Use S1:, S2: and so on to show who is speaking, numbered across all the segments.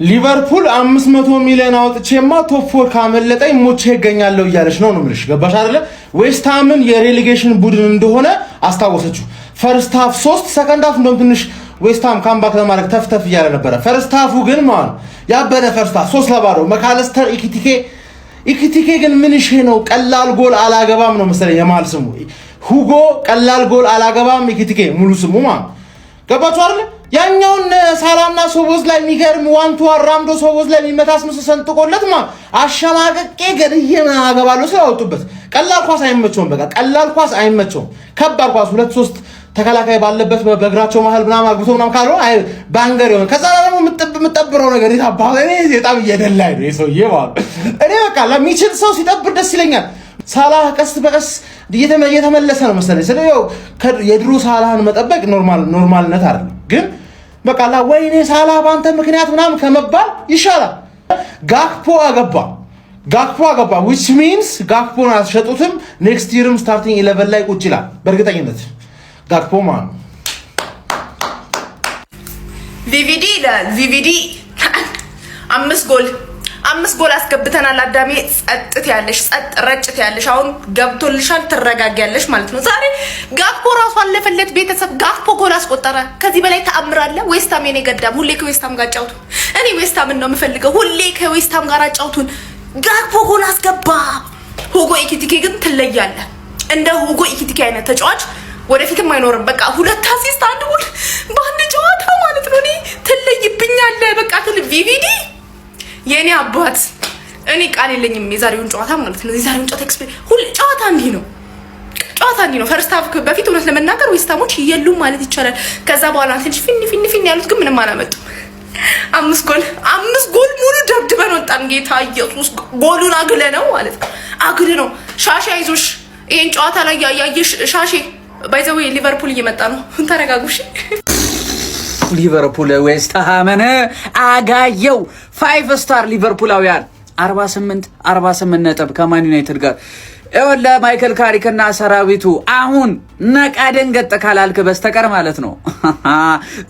S1: ሊቨርፑል 500 ሚሊዮን አውጥቼማ ቶፕ 4 ካመለጠኝ ሞቼ ይገኛለሁ እያለች ነው ምልሽ። ገባሽ አይደለ? ዌስትሃምን የሬሌጌሽን ቡድን እንደሆነ አስታወሰችው። ፈርስት ሃፍ 3 ሰከንድ ሃፍ እንደውም ትንሽ ዌስትሃም ካምባክ ለማድረግ ተፍተፍ እያለ ነበረ። ፈርስት ሃፉ ግን ማን ያበደ ፈርስት ሃፍ 3-0 መካለስተር ኢኪቲኬ ግን ምን እሺ ነው ቀላል ጎል አላገባም ነው መሰለኝ የማል ስሙ ሁጎ ቀላል ጎል አላገባም ኢኪቲኬ ሙሉ ስሙ ማን ገባችሁ አይደል? ያኛውን ሳላና ሶቦዝ ላይ የሚገርም ዋንቱ አራምዶ ሶቦዝ ላይ የሚመታስ ምስ ሰንጥቆለት ማን አሸማቀቄ ገድዬ ማገባሉ ስለወጡበት ቀላል ኳስ አይመቸውም። በቃ ቀላል ኳስ አይመቸውም። ከባድ ኳስ 2-3 ተከላካይ ባለበት በእግራቸው መሃል ምናምን አግብቶ ምናምን ካለው አይ ባንገር ይሆን። ከዛ ደግሞ ምጠብረው ነገር ይታባለ እኔ በጣም እየደላኝ ነው የሰውዬ ማለት እኔ በቃ ለሚችል ሰው ሲጠብር ደስ ይለኛል። ሳላህ ቀስ በቀስ እየተመለሰ ነው መሰለኝ። ስለዚህ የድሮ ሳላህን መጠበቅ ኖርማልነት አይደለም። ግን በቃ ወይኔ ሳላህ ባንተ ምክንያት ምናምን ከመባል ይሻላል። ጋክፖ አገባ which means ጋክፖን አልሸጡትም። ኔክስት ይርም ስታርቲንግ 11 ላይ ቁጭ ይላል በእርግጠኝነት ጋክፖ ማን
S2: ቪቪዲ 5 ጎል አስገብተናል። አዳሜ ጸጥት ያለሽ አሁን ገብቶልሻል፣ ትረጋጊያለሽ ማለት ነው። ዛሬ ጋክፖ ራሱ አለፈለት። ቤተሰብ ጋክፖ ጎል አስቆጠረ። ከዚህ በላይ ተአምራለ? ዌስትሃም የኔ ገዳም ሁሌ ከዌስትሃም ጋር አጫውቱ። እኔ ዌስትሃምን ነው የምፈልገው። ሁሌ ከዌስትሃም ጋር አጫውቱን። ጋክፖ ጎል አስገባ። ሁጎ ኢኪቲኬ ግን ትለያለ። እንደ ሁጎ ኢኪቲኬ አይነት ተጫዋች ወደፊትም አይኖርም። በቃ 2 አሲስት 1 ጎል በአንድ ጨዋታ ማለት ነው። እኔ ትለይብኛለ። በቃ ቪቪዲ የኔ አባት እኔ ቃል የለኝም። የዛሬውን ጨዋታ ማለት ነው የዛሬውን ጨዋታ ሁሉ ጨዋታ እንዲህ ነው። ፈርስት ሃፍ በፊት እውነት ለመናገር ዌስትሃሞች የሉም ማለት ይቻላል። ከዛ በኋላ ትንሽ ፊን ያሉት ግን ምንም አላመጡም። 5 ጎል ሙሉ ደብድበን ወጣን። ጌታ ኢየሱስ ጎሉን አግለ ነው ማለት ነው። አግለ ነው። ሻሼ አይዞሽ፣ ይሄን ጨዋታ ላይ ያያየሽ ሻሼ ባይዘው ሊቨርፑል እየመጣ ነው። ተረጋጉሽ።
S3: ሊቨርፑል ዌስትሃምን አጋየው። 5 ስታር ሊቨርፑላውያን 48 ነጥብ ከማን ዩናይትድ ጋር እወለ ማይክል ካሪክና ሰራዊቱ አሁን ነቃ ደንገጥ ካላልክ በስተቀር ማለት ነው።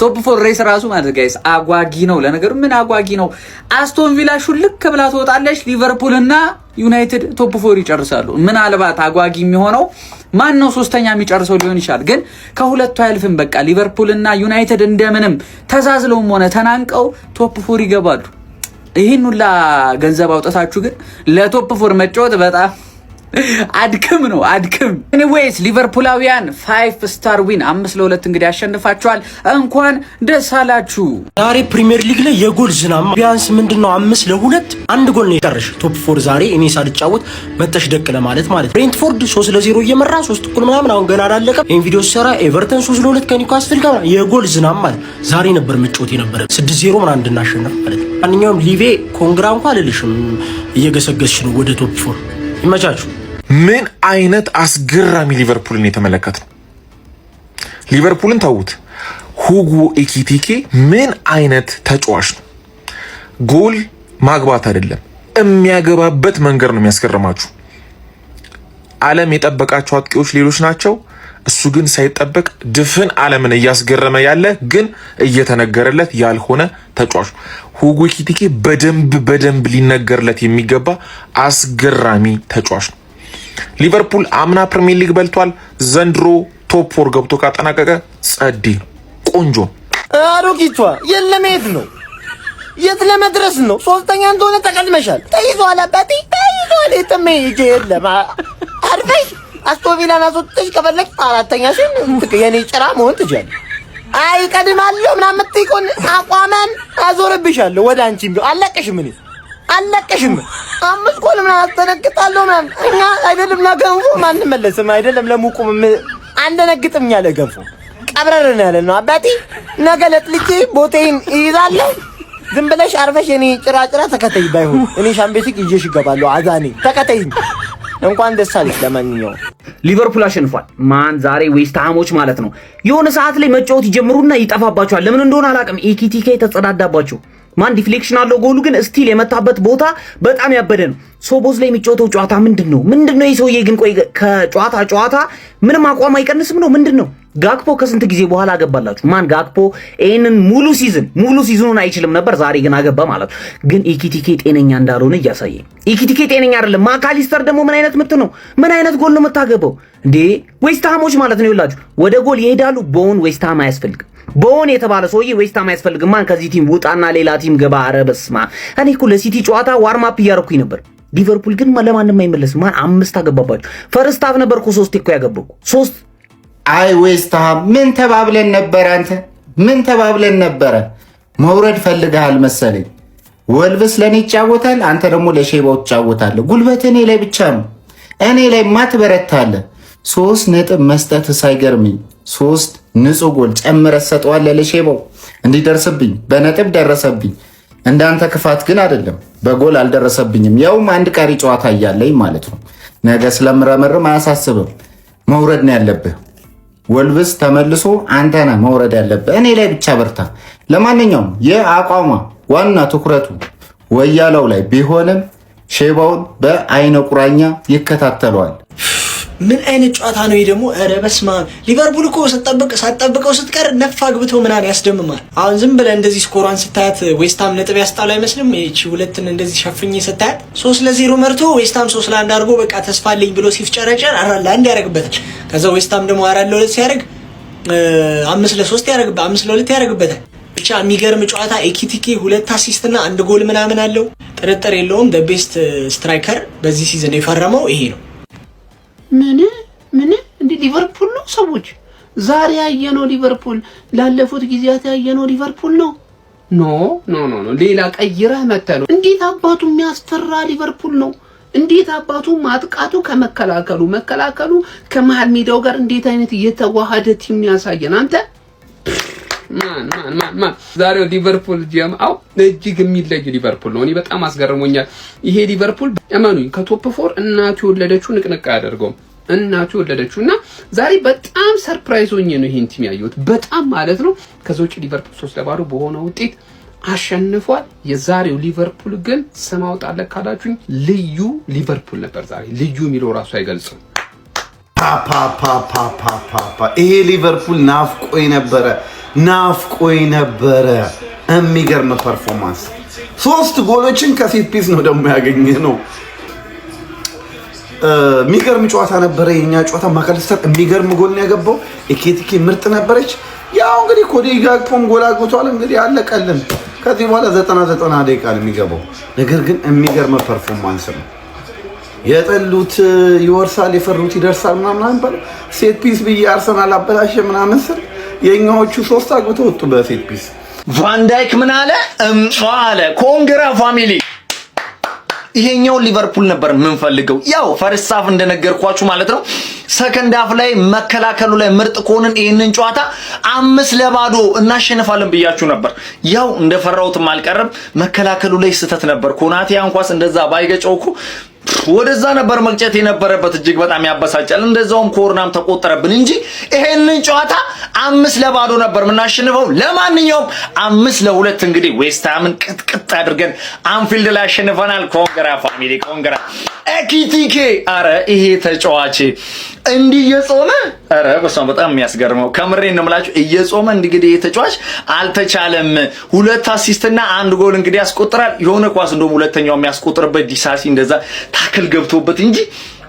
S3: ቶፕ 4 ሬስ ራሱ ማለት ጋይስ አጓጊ ነው። ለነገሩ ምን አጓጊ ነው? አስቶን ቪላ ሹልክ ብላ ትወጣለች። ሊቨርፑልና ዩናይትድ ቶፕ 4 ይጨርሳሉ። ምናልባት አጓጊ የሚሆነው ማን ነው ሶስተኛ የሚጨርሰው ሊሆን ይችላል። ግን ከሁለቱ አያልፍም። በቃ ሊቨርፑልና ዩናይትድ እንደምንም ተዛዝለውም ሆነ ተናንቀው ቶፕ 4 ይገባሉ። ይሄን ሁላ ገንዘብ አውጣታችሁ ግን ለቶፕ 4 መጫወት በጣም አድክም ነው። ኤኒዌይስ ሊቨርፑላውያን 5 ስታር ዊን 5-2 እንግዲህ አሸንፋችኋል። እንኳን ደስ አላችሁ።
S4: ዛሬ ፕሪሚየር ሊግ ላይ የጎል ዝናብ ቢያንስ ምንድነው 5-2 1 ጎል ነው የቀረሽ። ቶፕ 4 ዛሬ እኔ ሳልጫወት መተሽ ደቅ ለማለት ማለት ብሬንትፎርድ 3-0 እየመራ 3 እኩል ምናምን አሁን ገና አላለቀም። ይሄን ቪዲዮ ሰራ ኤቨርተን 3-2 ከኒውካስትል ጋር የጎል ዝናብ ማለት ዛሬ ነበር መጫወት የነበረ 6-0 ምናምን እንድናሸንፍ ማለት ነው። ማንኛውም ሊቬ ኮንግራ እንኳን አልልሽም፣ እየገሰገስሽ ነው ወደ ቶፕ 4 ይመቻችሁ።
S5: ምን አይነት አስገራሚ ሊቨርፑልን የተመለከትነው። ሊቨርፑልን ተውት፣ ሁጎ ኢኪቲኬ ምን አይነት ተጫዋች ነው! ጎል ማግባት አይደለም የሚያገባበት መንገድ ነው የሚያስገርማችሁ። ዓለም የጠበቃቸው አጥቂዎች ሌሎች ናቸው። እሱ ግን ሳይጠበቅ ድፍን ዓለምን እያስገረመ ያለ ግን እየተነገረለት ያልሆነ ተጫዋች ሁጎ ኢኪቲኬ በደንብ ሊነገርለት የሚገባ አስገራሚ ተጫዋች ነው። ሊቨርፑል አምና ፕሪሚየር ሊግ በልቷል። ዘንድሮ ቶፕ 4 ገብቶ ካጠናቀቀ ጸዲ ነው፣ ቆንጆ
S4: አሮጊቷ የለመሄድ ነው፣ የት ለመድረስ ነው? ሶስተኛ እንደሆነ ተቀድመሻል። ተይዟል፣ አባቴ ተይዟል። የትም ሂጅ የለም አርፈሽ አስቶቪላን አስወጥተሽ ከፈለግሽ አራተኛሽን የኔ ጭራ መሆን ትችያለሽ። አይ ቀድማለሁ ምናምን የምትይቆን አቋማን አዞርብሻለሁ ወደ አንቺም ቢሆን አለቀሽም። እኔ አለቀሽም 5 ጎል ምናምን አስተነግጣለሁ ምናምን እኛ አይደለም ለገንፎ ማንም መለስም አይደለም ለሙቁም አንደነግጥም። ያለ ገንፎ ቀብረረን ያለ ነው አባቴ። ነገ ለጥልቼ ቦቴን ይይዛለሁ። ዝም ብለሽ አርፈሽ የኔ ጭራ ተከተይ። ባይሆን እኔ ሻምፒዮንስ ሊግ ይዤሽ እገባለሁ። አዛኔ ተከተይኝ። እንኳን ደስ አለሽ። ለማንኛውም
S6: ሊቨርፑል አሸንፏል። ማን ዛሬ ዌስትሃሞች ማለት ነው የሆነ ሰዓት ላይ መጫወት ይጀምሩና ይጠፋባቸዋል። ለምን እንደሆነ አላውቅም። ኢኪቲኬ ተጸዳዳባቸው። ማን ዲፍሌክሽን አለው። ጎሉ ግን ስቲል የመታበት ቦታ በጣም ያበደ ነው። ሶቦዝ ላይ የሚጫወተው ጨዋታ ምንድነው? ይህ ሰውዬ ግን ቆይ ከጨዋታ ምንም አቋም አይቀንስም ነው ምንድነው? ጋክፖ ከስንት ጊዜ በኋላ አገባላችሁ? ማን ጋክፖ ይሄንን ሙሉ ሲዝኑን አይችልም ነበር፣ ዛሬ ግን አገባ ማለት ነው። ግን ኢኪቲኬ ጤነኛ እንዳልሆነ እያሳየኝ። ኢኪቲኬ ጤነኛ አይደለም። ማካሊስተር ደግሞ ምን አይነት ምት ነው? ምን አይነት ጎል ነው የምታገባው እንዴ? ዌስትሃሞች ማለት ነው ይላችሁ ወደ ጎል ይሄዳሉ። ቦን ዌስትሃም አያስፈልግም። ቦን የተባለ ሰውዬ ዌስትሃም አያስፈልግም። ማን ከዚህ ቲም ውጣና ሌላ ቲም ገባ። ኧረ በስመ አብ። እኔ እኮ ለሲቲ ጨዋታ ዋርም አፕ እያደረኩኝ ነበር። ሊቨርፑል ግን ለማንም አይመለስም። ማን 5 አገባባችሁ። ፈርስት ሃፍ ነበር እኮ 3 እኮ ያገባው 3።
S4: አይ ዌስትሃም ምን ተባብለን ነበር? አንተ ምን ተባብለን ነበረ? መውረድ ፈልገሃል መሰለኝ። ወልቭስ ለኔ ይጫወታል፣ አንተ ደግሞ ለሼባው ትጫወታለህ። ጉልበት እኔ ላይ ብቻ ነው። እኔ ላይ ማትበረታለህ። 3 ነጥብ መስጠት ሳይገርምኝ 3 ንጹህ ጎል ጨምረህ ሰጠዋለህ ለሼባው እንዲደርስብኝ። በነጥብ ደረሰብኝ። እንዳንተ ክፋት ግን አይደለም። በጎል አልደረሰብኝም። ያውም አንድ ቀሪ ጨዋታ እያለኝ ማለት ነው። ነገ ስለምረመርም አያሳስብም። መውረድ ነው ያለብህ። ወልቭስ ተመልሶ አንተ ነህ መውረድ ያለብህ። እኔ ላይ ብቻ በርታ። ለማንኛውም የአቋሟ ዋና ትኩረቱ ወያላው ላይ ቢሆንም ሼባውን በአይነ ቁራኛ ይከታተለዋል።
S7: ምን አይነት ጨዋታ ነው ይሄ ደግሞ? ኧረ በስመ አብ። ሊቨርፑል እኮ ሳትጠብቀው ስትቀር ነፍ አግብተው ምናምን ያስደምማል። አሁን ዝም ብለህ እንደዚህ ስኮሯን ስታያት ዌስትሃም ነጥብ ያስጣሉ አይመስልም? እቺ ሁለትን እንደዚህ ሸፍኜ ስታያት 3-0 መርቶ ዌስትሃም 3-1 አድርጎ በቃ ተስፋ አለኝ ብሎ ሲፍጨረጨር 4-1 ያደርግበታል። ከዛ ዌስትሃም ደግሞ 4-2 ሲያደርግ 5-3 ያደርግበታል፣ 5-2 ያደርግበታል። ብቻ የሚገርም ጨዋታ። ኤኪቲኬ 2 አሲስት እና 1 ጎል ምናምን አለው። ጥርጥር የለውም ቤስት ስትራይከር በዚህ ሲዝን የፈረመው ይሄ ነው።
S8: ምን እንዴ ሊቨርፑል ነው ሰዎች? ዛሬ ያየነው ሊቨርፑል ላለፉት ጊዜያት ያየነው ሊቨርፑል ነው? ኖ ሌላ ቀይረህ መተህ ነው። እንዴት አባቱ የሚያስፈራ ሊቨርፑል ነው። እንዴት አባቱ ማጥቃቱ መከላከሉ ከመሃል ሜዳው ጋር እንዴት አይነት እየተዋሃደ ቲም ያሳየን። አንተ ማን ዛሬው ሊቨርፑል ጀማው እጅግ የሚለይ ሊቨርፑል ነው። እኔ በጣም አስገርሞኛል ይሄ ሊቨርፑል። እመኑኝ ከቶፕ 4 እናቱ የወለደችው ንቅንቅ አያደርገውም። እናቱ የወለደችው እና ዛሬ በጣም ሰርፕራይዝ ሆኜ ነው ይሄን ቲም ያየሁት። በጣም ማለት ነው። ከዛ ውጪ ሊቨርፑል 3-0 በሆነ ውጤት አሸንፏል። የዛሬው ሊቨርፑል ግን ስም አውጣለህ ካላችሁኝ ልዩ ሊቨርፑል ነበር ዛሬ። ልዩ የሚለው ራሱ አይገልጽም።
S9: ይሄ ሊቨርፑል ናፍቆኝ ነበረ። የሚገርም ፐርፎርማንስ 3 ጎሎችን ከሴት ፒስ ነው ደግሞ ያገኘ ነው። የሚገርም ጨዋታ ነበረ የኛ ጨዋታ። ማካሊስተር የሚገርም ጎል ነው ያገባው። ኤኪቲኬ ምርጥ ነበረች። ያው እንግዲህ ኮዲ ጋክፖም ጎል አግብቷል። እንግዲህ አለቀልን። ከዚህ በኋላ 90 ደቂቃ ነው የሚገባው። ነገር ግን የሚገርም ፐርፎርማንስ ነው። የጠሉት ይወርሳል፣ የፈሩት ይደርሳል ምናምን ባለ ሴት ፒስ ብዬ አርሰናል አበላሸ ምናምን ስል የኛዎቹ 3 አግብተው ወጡ በሴት ፒስ።
S10: ቫንዳይክ ምን አለ አለ ኮንግራ ፋሚሊ። ይሄኛው ሊቨርፑል ነበር የምንፈልገው። ያው ፈርስት ሃፍ እንደነገርኳችሁ ማለት ነው። ሰከንድ ሃፍ ላይ መከላከሉ ላይ ምርጥ ከሆነን ይሄንን ጨዋታ 5-0 እናሸንፋለን ብያችሁ ነበር። ያው እንደፈራሁትም አልቀረም። መከላከሉ ላይ ስህተት ነበር። ኮናቴ እንኳን እንደዛ ባይገጨውኩ ወደዛ ነበር መግጨት የነበረበት። እጅግ በጣም ያበሳጫል። እንደዛውም ኮርናም ተቆጠረብን እንጂ ይሄንን ጨዋታ 5-0 ነበር የምናሸንፈው። ለማንኛውም 5-2 እንግዲህ ዌስትሃምን ቅጥቅጥ አድርገን አንፊልድ ላይ አሸንፈናል። ኮንግራ ፋሚሊ ኮንግራ። ኤኪቲኬ አረ ይሄ ተጫዋች እንዲህ እየጾመ አረ በሷም በጣም የሚያስገርመው ከምሬን ነው የምላችሁ። እየጾመ እንግዲህ የተጫዋች አልተቻለም። 2 አሲስትና 1 ጎል እንግዲህ ያስቆጥራል። የሆነ ኳስ እንደውም ሁለተኛው የሚያስቆጥርበት ዲሳሲ እንደዛ ታክል ገብቶበት እንጂ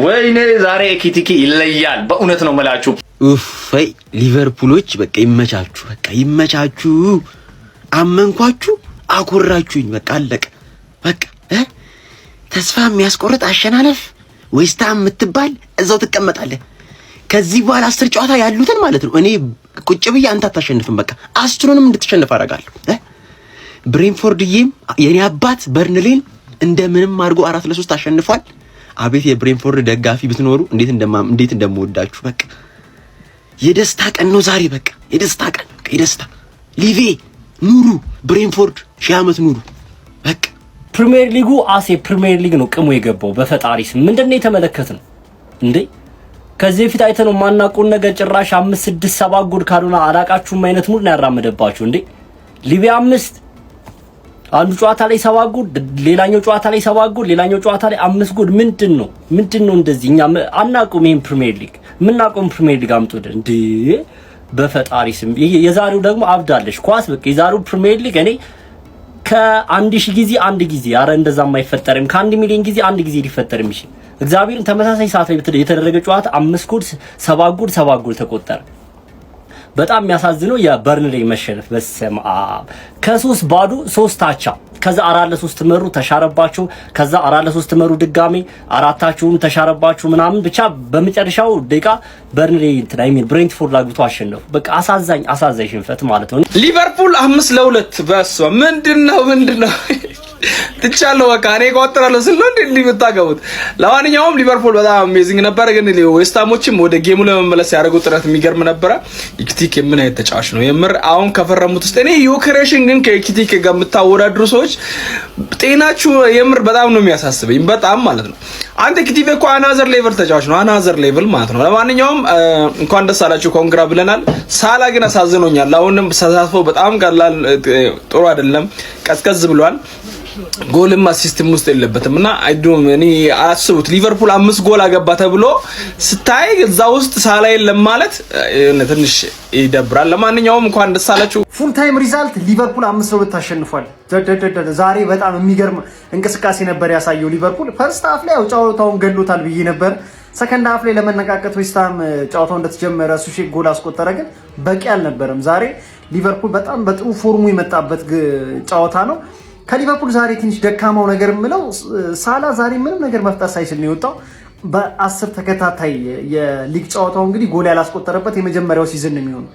S10: ወይኔ ዛሬ ኤኪቲኬ ይለያል። በእውነት ነው የምላችሁ።
S11: ኡፍይ ሊቨርፑሎች በቃ ይመቻችሁ። አመንኳችሁ፣ አኮራችሁኝ። በቃ አለቀ። በቃ ተስፋ የሚያስቆርጥ አሸናነፍ ዌስትሃም የምትባል እዛው ትቀመጣለህ። ከዚህ በኋላ 10 ጨዋታ ያሉትን ማለት ነው እኔ ቁጭ ብዬ አንተ አታሸንፍም። በቃ 10ንም እንድትሸነፍ አደርጋለሁ። ብሬንፎርድዬም የኔ አባት በርንሌን እንደምንም አድርጎ 4-3 አሸንፏል። አቤት የብሬንፎርድ ደጋፊ ብትኖሩ እንዴት እንደምወዳችሁ። በቃ የደስታ ቀን ነው ዛሬ። በቃ የደስታ ቀን፣ የደስታ ሊቬ ኑሩ፣ ብሬንፎርድ 1000 ዓመት ኑሩ። በቃ
S12: ፕሪሚየር ሊጉ ፕሪሚየር ሊግ ነው ቅሙ የገባው። በፈጣሪ ስም ምንድነው የተመለከትነው እንዴ? ከዚህ በፊት አይተነው ማናቆን ነገር ጭራሽ 5-6-7 ጎል ካሉና አላቃችሁም አይነት ሙድ ነው ያራመደባችሁ እንዴ። ሊቢያ 5 አንዱ ጨዋታ ላይ 7 ጎል፣ ሌላኛው ጨዋታ ላይ 7 ጎል፣ ሌላኛው ጨዋታ ላይ 5 ጎል። ምንድነው እንደዚህ? እኛ አናቆም። ይሄን ፕሪሚየር ሊግ ምናቆም ፕሪሚየር ሊግ አምጡልን እንዴ። በፈጣሪ ስም የዛሬው ደግሞ አብዳለች ኳስ በቃ የዛሬው ፕሪሚየር ሊግ እኔ ከ1000 ጊዜ አንድ ጊዜ አረ እንደዛም አይፈጠርም ከ1 ሚሊዮን ጊዜ አንድ ጊዜ ሊፈጠር የሚችል እግዚአብሔርን ተመሳሳይ ሰዓት ላይ የተደረገ ጨዋታ 5 ጎል 7 ጎል ተቆጠረ። በጣም የሚያሳዝነው የበርንሌ መሸነፍ በስመ አብ ከ3 ባዶ 3 አቻ ከዛ 4-3 ተመሩ ተሻረባቸው ከዛ 4-3 ተመሩ ድጋሜ አራታቸውም ተሻረባቸው ምናምን ብቻ በመጨረሻው ደቂቃ በርንሌ እንትን ብሬንትፎርድ አግብቶ አሸነፉ። በቃ አሳዛኝ ሽንፈት ማለት ነው።
S8: ሊቨርፑል 5-2 በሷ ምንድነው ትቻለው በቃ እኔ ቆጥራለሁ ስለ እንዴ ሊመታገቡት። ለማንኛውም ሊቨርፑል በጣም አሜዚንግ ነበር፣ ግን ዌስትሃሞችም ወደ ጌሙ ለመመለስ ያደረጉት ጥረት የሚገርም ነበር። ኢኪቲኬ ምን አይነት ተጫዋች ነው የምር። አሁን ከፈረሙት ውስጥ እኔ ዮከሬሽን ግን ከኢኪቲኬ ጋር የምታወዳድሩ ሰዎች ጤናችሁ የምር በጣም ነው የሚያሳስበኝ፣ በጣም ማለት ነው። አንተ ኢኪቲኬ እኮ አናዘር ሌቭል ተጫዋች ነው፣ አናዘር ሌቭል ማለት ነው። ለማንኛውም እንኳን ደስ አላችሁ ኮንግራ ብለናል። ሳላ ግን አሳዝኖኛል። አሁንም ተሳትፎ በጣም ቀላል ጥሩ አይደለም፣ ቀዝቀዝ ብሏል። ጎልም አሲስትም ውስጥ የለበትም እና እኔ አስቡት ሊቨርፑል 5 ጎል አገባ ተብሎ ስታይ እዛ ውስጥ ሳላ የለም ማለት ትንሽ ይደብራል። ለማንኛውም እንኳን ደስ አላችሁ።
S13: ፉል ታይም ሪዛልት ሊቨርፑል 5-2 ታሸንፏል። ዛሬ በጣም የሚገርም እንቅስቃሴ ነበር ያሳየው ሊቨርፑል። ፈርስት ሃፍ ላይ ጨዋታውን ገሎታል ብዬ ነበር። ሰከንድ ሃፍ ላይ ለመነቃቀት ዌስትሃም ጨዋታው እንደተጀመረ ሱሼክ ጎል አስቆጠረ፣ ግን በቂ አልነበረም። ዛሬ ሊቨርፑል በጣም በጥሩ ፎርሙ የመጣበት ጨዋታ ነው። ከሊቨርፑል ዛሬ ትንሽ ደካማው ነገር የምለው ሳላ ዛሬ ምንም ነገር መፍጠር ሳይችል ነው የወጣው። በ10 ተከታታይ የሊግ ጨዋታው እንግዲህ ጎል ያላስቆጠረበት የመጀመሪያው ሲዝን ነው የሚሆነው።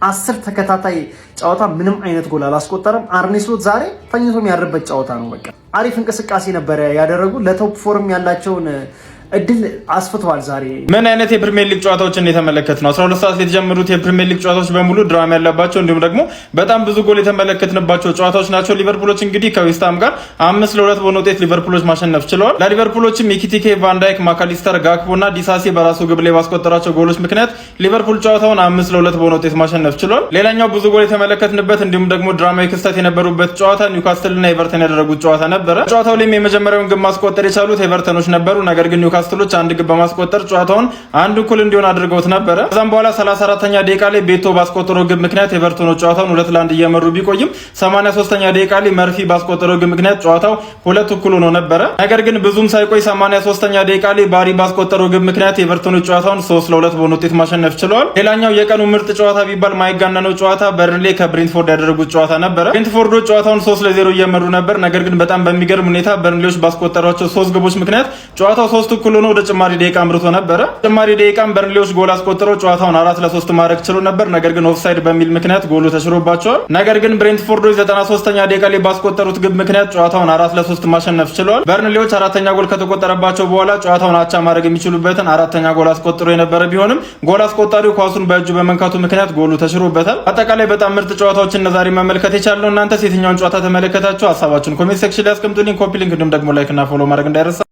S13: 10 ተከታታይ ጨዋታ ምንም አይነት ጎል አላስቆጠረም። አርኔ ስሎት ዛሬ ተኝቶ የሚያርበት ጨዋታ ነው። በቃ አሪፍ እንቅስቃሴ ነበረ ያደረጉ። ለቶፕ ፎርም ያላቸውን እድል አስፍተዋል። ዛሬ
S1: ምን አይነት የፕሪሚየር ሊግ ጨዋታዎችን የተመለከት ነው? 12 ሰዓት ላይ የተጀመሩት የፕሪሚየር ሊግ ጨዋታዎች በሙሉ ድራማ ያለባቸው እንዲሁም ደግሞ በጣም ብዙ ጎል የተመለከትንባቸው ጨዋታዎች ናቸው። ሊቨርፑሎች እንግዲህ ከዌስትሃም ጋር 5-2 በሆነ ውጤት ሊቨርፑሎች ማሸነፍ ችለዋል። ለሊቨርፑሎችም ኢኪቲኬ፣ ቫን ዳይክ፣ ማካሊስተር፣ ጋክፖ እና ዲሳሲ በራሱ ግብ ላይ ባስቆጠራቸው ጎሎች ምክንያት ሊቨርፑል ጨዋታውን 5-2 በሆነ ውጤት ማሸነፍ ችሏል። ሌላኛው ብዙ ጎል የተመለከትንበት እንዲሁም ደግሞ ድራማዊ ክስተት የነበሩበት ጨዋታ ኒውካስትል እና ኤቨርተን ያደረጉት ጨዋታ ነበረ። ጨዋታው ላይም የመጀመሪያውን ግብ ማስቆጠር የቻሉት ኤቨርተኖች ነበሩ። ነገር ግን ኒውካስትሎች አንድ ግብ በማስቆጠር ጨዋታውን አንድ እኩል እንዲሆን አድርገውት ነበረ። ከዛም በኋላ 34ኛ ደቂቃ ላይ ቤቶ ባስቆጠረው ግብ ምክንያት ኤቨርተኖች ጨዋታውን 2-1 እየመሩ ቢቆይም 83ኛ ደቂቃ ላይ መርፊ ባስቆጠረው ግብ ምክንያት ጨዋታው 2 እኩል ሆኖ ነበረ። ነገር ግን ብዙም ሳይቆይ 83ኛ ደቂቃ ላይ ባሪ ባስቆጠረው ግብ ምክንያት ኤቨርተኖች ጨዋታውን 3-2 በሆነ ውጤት ማሸነፍ ችለዋል። ሌላኛው የቀኑ ምርጥ ጨዋታ ቢባል ማይጋነነው ጨዋታ በርንሌ ከብሬንትፎርድ ያደረጉት ጨዋታ ነበረ። ብሬንትፎርዶች ጨዋታውን 3-0 እየመሩ ነበር። ነገር ግን በጣም በሚገርም ሁኔታ በርንሌዎች ባስቆጠሯቸው 3 ግቦች ምክንያት ጨዋታው 3 እኩል ሆኖ ወደ ጭማሪ ደቂቃ አምርቶ ነበረ። ጭማሪ ደቂቃም በርንሌዎች ጎል አስቆጥረው ጨዋታውን 4-3 ማድረግ ችሎ ነበር። ነገር ግን ኦፍሳይድ በሚል ምክንያት ጎሉ ተሽሮባቸዋል። ነገር ግን ብሬንትፎርዶች 93ኛ ደቂቃ ላይ ባስቆጠሩት ግብ ምክንያት ጨዋታውን 4-3 ማሸነፍ ችለዋል። በርንሌዎች 4ኛ ጎል ከተቆጠረባቸው በኋላ ጨዋታውን አቻ ማድረግ የሚችሉበትን 4ኛ ጎል አስቆጥሮ የነበረ ቢሆንም ጎል አስቆጣሪው ኳሱን በእጁ በመንካቱ ምክንያት ጎሉ ተሽሮበታል። አጠቃላይ በጣም ምርጥ ጨዋታዎችን ዛሬ መመልከት የቻልነው። እናንተስ የትኛውን ጨዋታ ተመለከታችሁ? ሀሳባችሁን ኮሜንት ሴክሽን ላይ አስቀምጡልኝ። ኮፒ ሊንክ እንዲሁም ደግሞ ላይክ እና ፎሎ ማድረግ እንዳይረሳ።